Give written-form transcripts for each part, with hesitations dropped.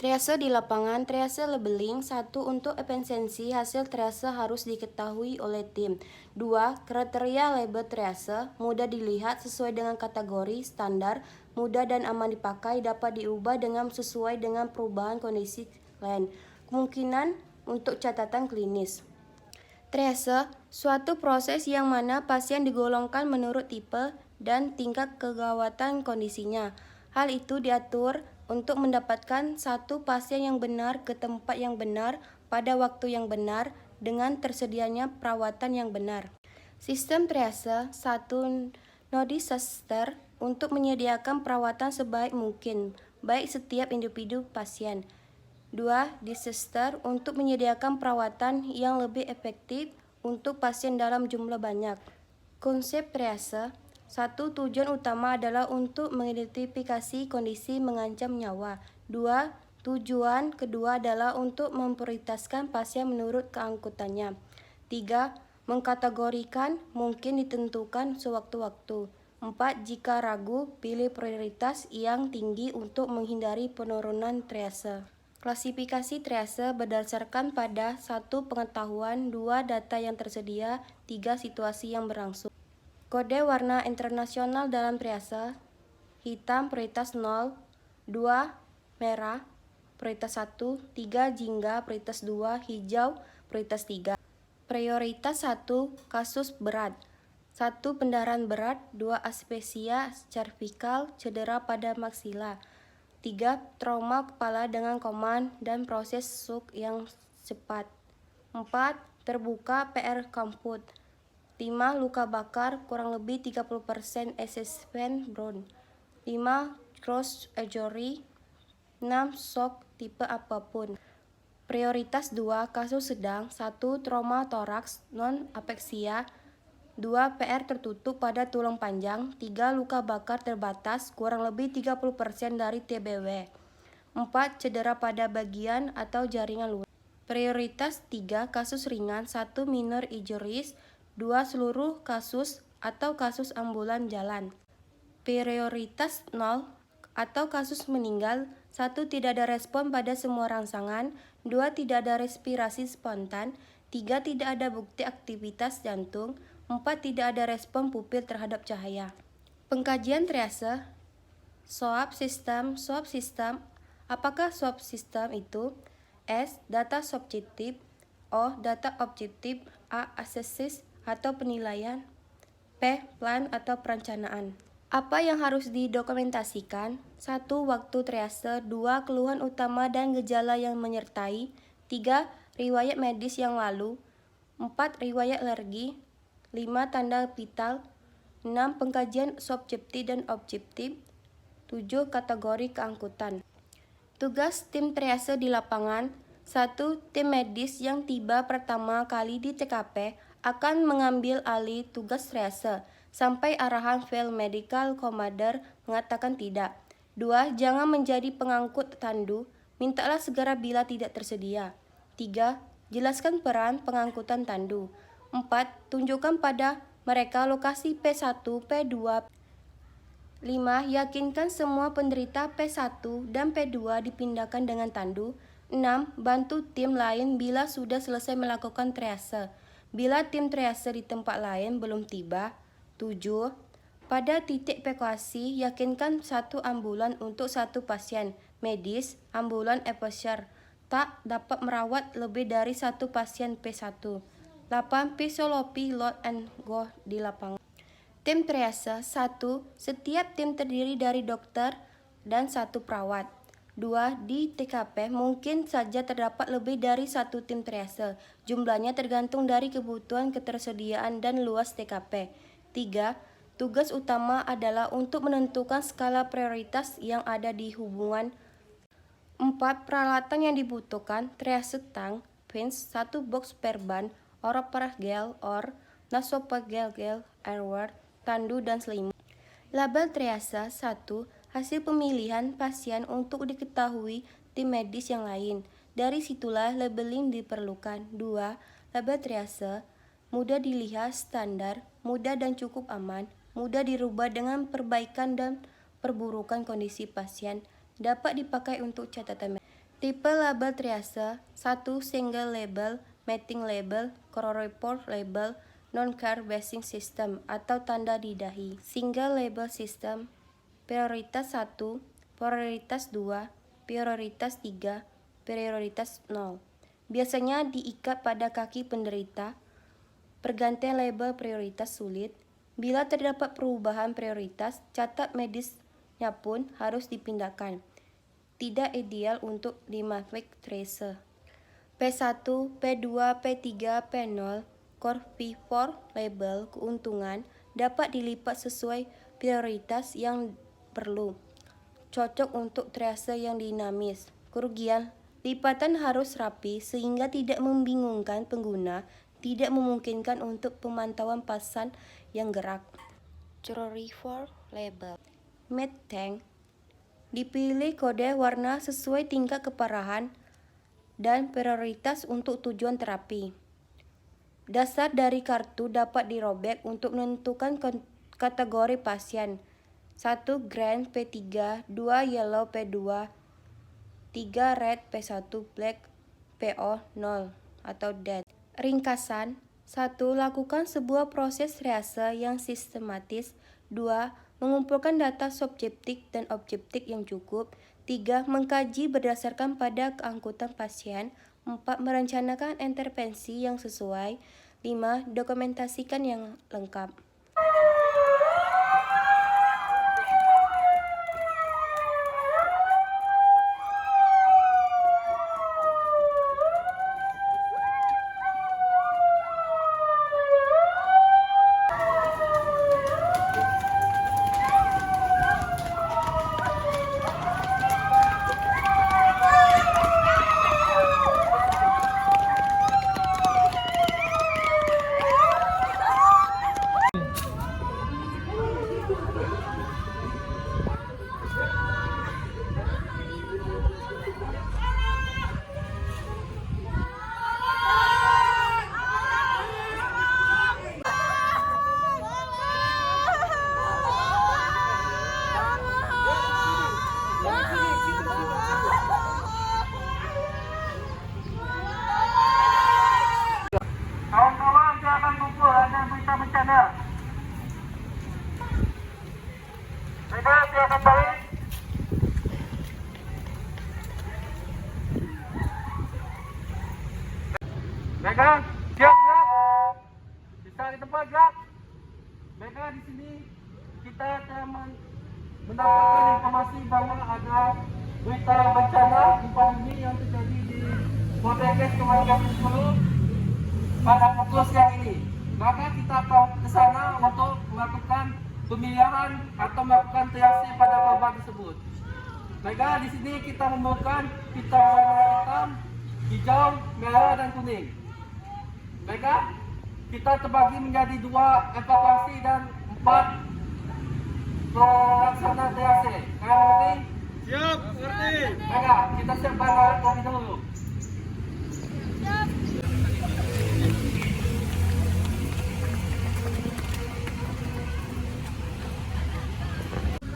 Triase di lapangan, triase labeling. 1. Untuk efisiensi, hasil triase harus diketahui oleh tim. 2. Kriteria label triase, mudah dilihat sesuai dengan kategori, standar, mudah dan aman dipakai, dapat diubah dengan sesuai dengan perubahan kondisi lain. Kemungkinan untuk catatan klinis. Triase, suatu proses yang mana pasien digolongkan menurut tipe dan tingkat kegawatan kondisinya. Hal itu diatur untuk mendapatkan satu pasien yang benar ke tempat yang benar pada waktu yang benar dengan tersedianya perawatan yang benar. Sistem triase, 1. No-disaster untuk menyediakan perawatan sebaik mungkin, baik setiap individu pasien. 2. Disaster untuk menyediakan perawatan yang lebih efektif untuk pasien dalam jumlah banyak. Konsep triase, 1. Tujuan utama adalah untuk mengidentifikasi kondisi mengancam nyawa. 2. Tujuan kedua adalah untuk memprioritaskan pasien menurut keangkutannya. 3. Mengkategorikan, mungkin ditentukan sewaktu-waktu. 4. Jika ragu, pilih prioritas yang tinggi untuk menghindari penurunan triase. Klasifikasi triase berdasarkan pada 1. Pengetahuan, 2. Data yang tersedia, 3. Situasi yang berlangsung. Kode warna internasional dalam triase: hitam prioritas 0, 2 merah prioritas 1, 3 jingga prioritas 2, hijau prioritas 3. Prioritas 1 kasus berat: 1. Pendarahan berat, 2. Aspesia cervikal, cedera pada maksila, 3. Trauma kepala dengan koma dan proses shock yang cepat, 4. Terbuka PR kamput, 5. Luka bakar kurang lebih 30% assessment Brown, 5. Cross injury, 6. Shock tipe apapun. Prioritas 2 kasus sedang: 1. Trauma toraks non-apeksia, 2. PR tertutup pada tulang panjang, 3. Luka bakar terbatas kurang lebih 30% dari TBW, 4. Cedera pada bagian atau jaringan luar. Prioritas 3 kasus ringan: 1. Minor injuries, 2. Seluruh kasus atau kasus ambulan jalan. Prioritas 0 atau kasus meninggal: 1. Tidak ada respon pada semua rangsangan, 2. Tidak ada respirasi spontan, 3. Tidak ada bukti aktivitas jantung, 4. Tidak ada respon pupil terhadap cahaya. Pengkajian triase. SWOT system. Apakah SWOT system itu? S. Data subjektif, O. Data objektif, A. Analisis atau penilaian, P. Plan atau perencanaan. Apa yang harus didokumentasikan? 1. Waktu triase, 2. Keluhan utama dan gejala yang menyertai, 3. Riwayat medis yang lalu, 4. Riwayat alergi, 5. Tanda vital, 6. Pengkajian subjektif dan objektif, 7. Kategori keangkutan. Tugas tim triase di lapangan: 1. Tim medis yang tiba pertama kali di TKP akan mengambil alih tugas triase sampai arahan Field Medical Commander mengatakan tidak. 2. Jangan menjadi pengangkut tandu, mintalah segera bila tidak tersedia. 3. Jelaskan peran pengangkutan tandu. 4. Tunjukkan pada mereka lokasi P1, P2, 5. Yakinkan semua penderita P1 dan P2 dipindahkan dengan tandu. 6. Bantu tim lain bila sudah selesai melakukan triase. Bila tim triase di tempat lain belum tiba. 7. Pada titik evakuasi, yakinkan satu ambulan untuk satu pasien medis. Ambulan evakuasi tak dapat merawat lebih dari satu pasien P1. 8. Fisiologi load and go di lapangan. Tim triase. 1. Setiap tim terdiri dari dokter dan 1 perawat. 2. Di TKP mungkin saja terdapat lebih dari 1 tim triase. Jumlahnya tergantung dari kebutuhan ketersediaan dan luas TKP. 3. Tugas utama adalah untuk menentukan skala prioritas yang ada di hubungan. 4. Peralatan yang dibutuhkan: triase tank, pinch, 1 box per ban, oropharyngeal or nasopharyngeal airway, tandu dan selimut. Label triase. 1. Hasil pemilihan pasien untuk diketahui tim medis yang lain. Dari situlah labeling diperlukan. 2. Label triase mudah dilihat, standar, mudah dan cukup aman, mudah dirubah dengan perbaikan dan perburukan kondisi pasien, dapat dipakai untuk catatan. Tipe label triase: 1. Single label, mating label, chororopore label, non-care basing system atau tanda di dahi. Single label system: prioritas 1, prioritas 2, prioritas 3, prioritas 0. Biasanya diikat pada kaki penderita. Pergantian label prioritas sulit. Bila terdapat perubahan prioritas, catat medisnya pun harus dipindahkan. Tidak ideal untuk dimafik tracer. P1, P2, P3, P0, Core P4 label keuntungan dapat dilipat sesuai prioritas yang perlu. Cocok untuk tracer yang dinamis. Kerugian: lipatan harus rapi sehingga tidak membingungkan pengguna, tidak memungkinkan untuk pemantauan pasan yang gerak. Chororopore label. Mid tank. Dipilih kode warna sesuai tingkat keparahan dan prioritas untuk tujuan terapi. Dasar dari kartu dapat dirobek untuk menentukan kategori pasien. 1. Green P3, 2. Yellow P2, 3. Red P1, Black PO 0 atau dead. Ringkasan: 1. Lakukan sebuah proses triase yang sistematis. 2. Mengumpulkan data subjektif dan objektif yang cukup. 3. Mengkaji berdasarkan pada keangkutan pasien. 4. Merencanakan intervensi yang sesuai. 5. Dokumentasikan yang lengkap. Kawan-kawan, silakan kumpul, ada berita bencana. Mereka silakan balik. Mereka siap gerak. Bisa di tempat gerak. Mereka di sini kita akan mendapatkan informasi bahwa ada berita bencana gempa bumi yang terjadi di Poltekkes Kemayoran 10 pada pukul siang ini. Maka kita akan ke sana untuk melakukan pemilihan atau melakukan triase pada korban tersebut. Maka di sini kita memerlukan pita warna hitam, hijau, merah dan kuning. Maka kita terbagi menjadi 2 evakuasi dan 4 pelaksana triase. Kalian mengerti? Siap, ngerti. Maka kita siapkan alat terlebih dahulu.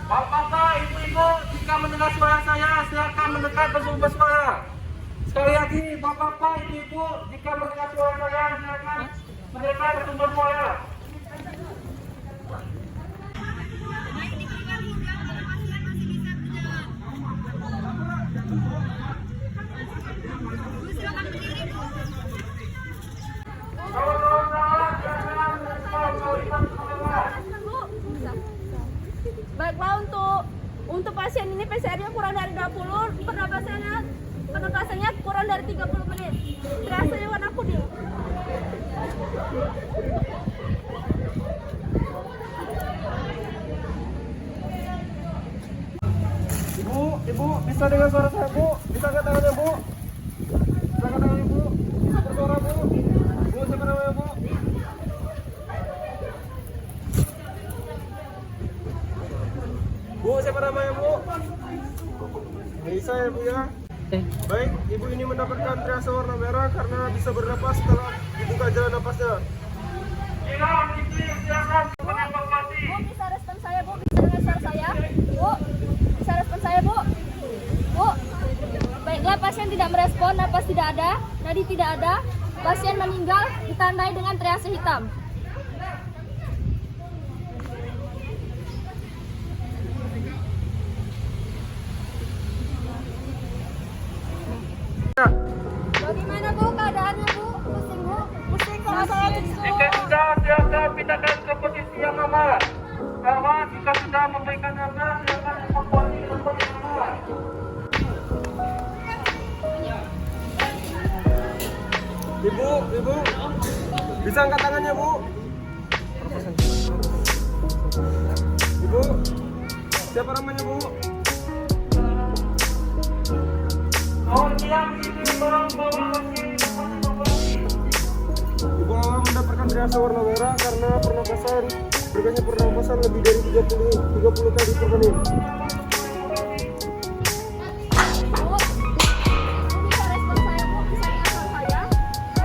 Bapak-bapak, ibu-ibu, jika mendengar suara saya, silakan mendekat bersumber bersuara. Sekali lagi, bapak-bapak, ibu-ibu, jika mendengar suara saya, silakan mendekat bersumber suara. Baiklah, untuk pasien ini PCR-nya kurang dari 20, pernapasannya kurang dari 30 menit. Triasenya warna kuning. Ibu, bisa dengar suara saya, Bu? Bisa angkat tangannya, Bu? Bisa angkat tangannya, Bu? Bisa bersuara, Bu? Bu, siapa namanya, Bu? Bu, siapa namanya, Bu? Bisa ya, Bu ya? Baik, Ibu ini mendapatkan triase warna merah karena bisa bernapas setelah dibuka jalan napasnya. Bu, bisa respon saya, Bu? Bisa dengar suara saya? Bu, bisa respon saya, Bu? Bu, baiklah, pasien napas tidak ada, nadi tidak ada, pasien meninggal ditandai dengan triase hitam. Bagaimana Bu keadaannya Bu? Pusing Bu? Pusing kalau saya Jika sudah silakan pindahkan ke posisi yang aman. Kawan, jika sudah memberikan nafas, silakan evakuasi ke tempat yang aman. Ibu, bisa angkat tangannya Bu? Ibu, siapa namanya Bu? Kawan yang ini bawa kaki depan evakuasi. Ibu Alam mendapatkan triase warna merah karena berkanya pernapasan lebih dari 30 kali per menit. Bu, bisa respon saya Bu? Bisa respon saya? Bu,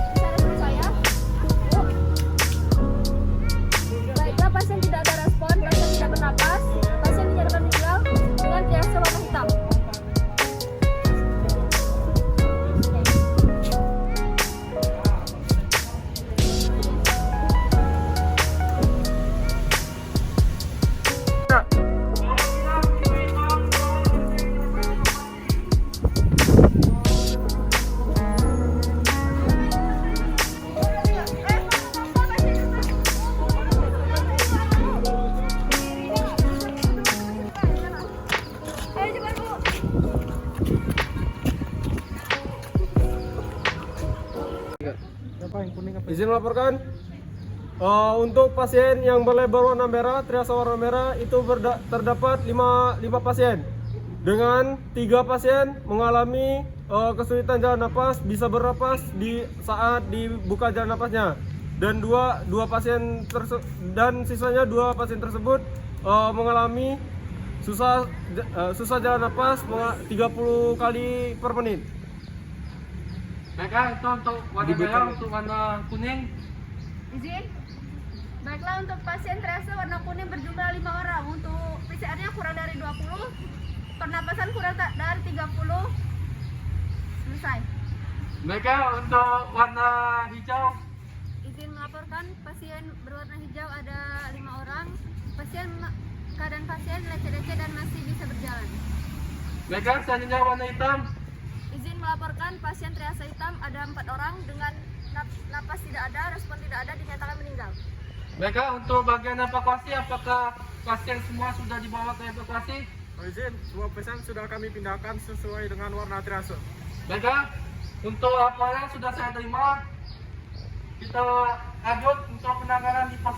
bisa respon saya? Bu. Baiklah, pasien tidak ada respon, pasien tidak bernapas, pasien dinyatakan meninggal dengan triase warna hitam. Ayo cepat Bu. Izin melaporkan. Untuk pasien yang berlabel warna merah, triase warna merah itu terdapat 5 pasien. Dengan 3 pasien mengalami kesulitan jalan napas, bisa bernapas di saat dibuka jalan napasnya. Dan dua pasien dan sisanya 2 pasien tersebut mengalami susah jalan napas 30 kali per menit. Baiklah, itu untuk warna merah, untuk warna kuning. Izin. Baiklah, untuk pasien triase warna kuning berjumlah 5 orang. Untuk PCR-nya kurang dari 20, pernapasan kurang dari 30. Selesai. Baiklah, untuk warna hijau. Izin melaporkan pasien berwarna hijau ada 5 orang. Keadaan pasien lecet-lecet dan masih bisa berjalan. Baiklah, selanjutnya warna hitam. Izin melaporkan pasien triase hitam ada 4 orang dengan napas tidak ada, respon tidak ada, dinyatakan meninggal. Baiklah, untuk bagian evakuasi, apakah pasien semua sudah dibawa ke evakuasi? Izin, semua pasien sudah kami pindahkan sesuai dengan warna triase. Baiklah, untuk laporan sudah saya terima. Kita lanjut untuk penanganan di pos